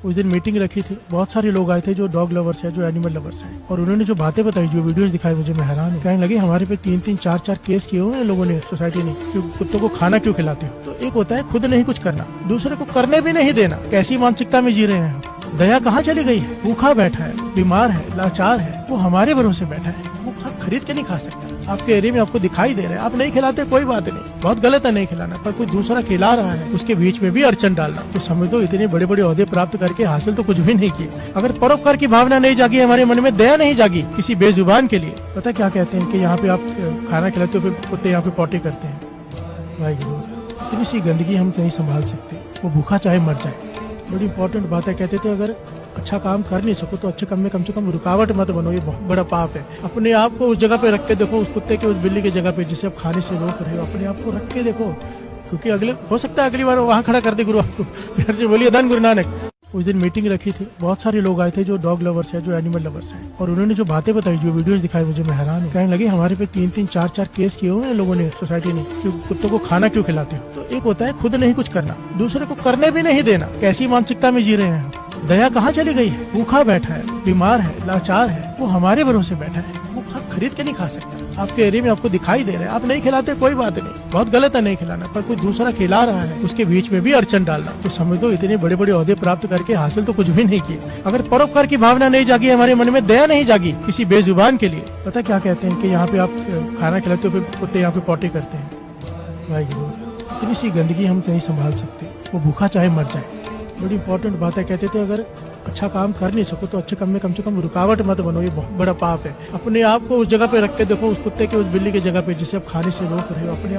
उस दिन मीटिंग रखी थी, बहुत सारे लोग आए थे जो डॉग लवर्स है, जो एनिमल लवर्स है, और उन्होंने जो बातें बताई, जो वीडियोस दिखाई, मुझे मैं हैरान हूँ। कहने लगे हमारे पे 3-3, 4-4 केस किए हुए हैं लोगों ने, सोसाइटी ने, कि कुत्तों को खाना क्यों खिलाते हो। तो एक होता है खुद नहीं कुछ करना, दूसरे को करने भी नहीं देना। कैसी मानसिकता में जी रहे हैं हम। दया कहाँ चली गई है। भूखा बैठा है, बीमार है, लाचार है, वो हमारे भरोसे बैठा है, वो खरीद के नहीं खा सकता। आपके एरिया में आपको दिखाई दे रहा है, आप नहीं खिलाते कोई बात नहीं, बहुत गलत है नहीं खिलाना, पर कोई दूसरा खिला रहा है उसके बीच में भी अड़चन डालना, तो समझ दो इतने बड़े बड़े ओहदे प्राप्त करके हासिल तो कुछ भी नहीं किए। अगर परोपकार की भावना नहीं जागी, हमारे मन में दया नहीं जागी किसी बेजुबान के लिए। पता क्या कहते हैं कि यहाँ पे आप खाना खिलाते हो, फिर कुत्ते यहाँ पे पोटी करते हैं। भाई इतनी सी गंदगी हम नहीं संभाल सकते, वो भूखा चाहे मर जाए। बड़ी इंपॉर्टेंट बात है, कहते थे अगर अच्छा काम कर नहीं सको तो अच्छे काम में कम से कम रुकावट मत बनो, ये बहुत बड़ा पाप है। अपने आप को उस जगह पे रख के देखो, उस कुत्ते के, उस बिल्ली की जगह पे जिसे आप खाने से रोक रहे हो, अपने आप को रख के देखो, क्योंकि अगले हो सकता है अगली बार वहाँ खड़ा कर दे गुरु आपको। फिर से बोलिए धन गुरु नानक। उस दिन मीटिंग रखी थी, बहुत सारे लोग आए थे जो डॉग लवर्स है, जो एनिमल लवर्स है, और उन्होंने जो बातें बताई, जो वीडियोस दिखाई, मुझे मैं हैरान हूँ। कहने लगे हमारे पे 3-3, 4-4 केस किए हुए हैं लोगों ने, सोसाइटी ने, कि कुत्तों को खाना क्यों खिलाते हो। तो एक होता है खुद नहीं कुछ करना, दूसरे को करने भी नहीं देना। कैसी मानसिकता में जी रहे हैं हम। दया कहाँ चली गई है। भूखा बैठा है, बीमार है, लाचार है, वो हमारे भरोसे बैठा है, वो खरीद के नहीं खा सकता। आपके एरिया में आपको दिखाई दे रहा है, आप नहीं खिलाते कोई बात नहीं, बहुत गलत है नहीं खिलाना, पर कोई दूसरा खिला रहा है उसके बीच में भी अड़चन डालना, तो समझ दो इतने बड़े बड़े ओहदे प्राप्त करके हासिल तो कुछ भी नहीं किए। अगर परोपकार की भावना नहीं जागी, हमारे मन में दया नहीं जागी किसी बेजुबान के लिए। पता क्या कहते हैं कि यहाँ पे आप खाना खिलाते हो, फिर कुत्ते यहाँ पे पोटी करते हैं। भाई इतनी सी गंदगी हम नहीं संभाल सकते, वो भूखा चाहे मर जाए। बड़ी इंपॉर्टेंट बात है, कहते थे अगर अच्छा काम कर नहीं सको तो अच्छे काम में कम से कम रुकावट मत बनो, ये बहुत बड़ा पाप है। अपने आप को उस जगह पे रख के देखो, उस कुत्ते के, उस बिल्ली की जगह पे जिसे आप खाने से रोक रहे हो, अपने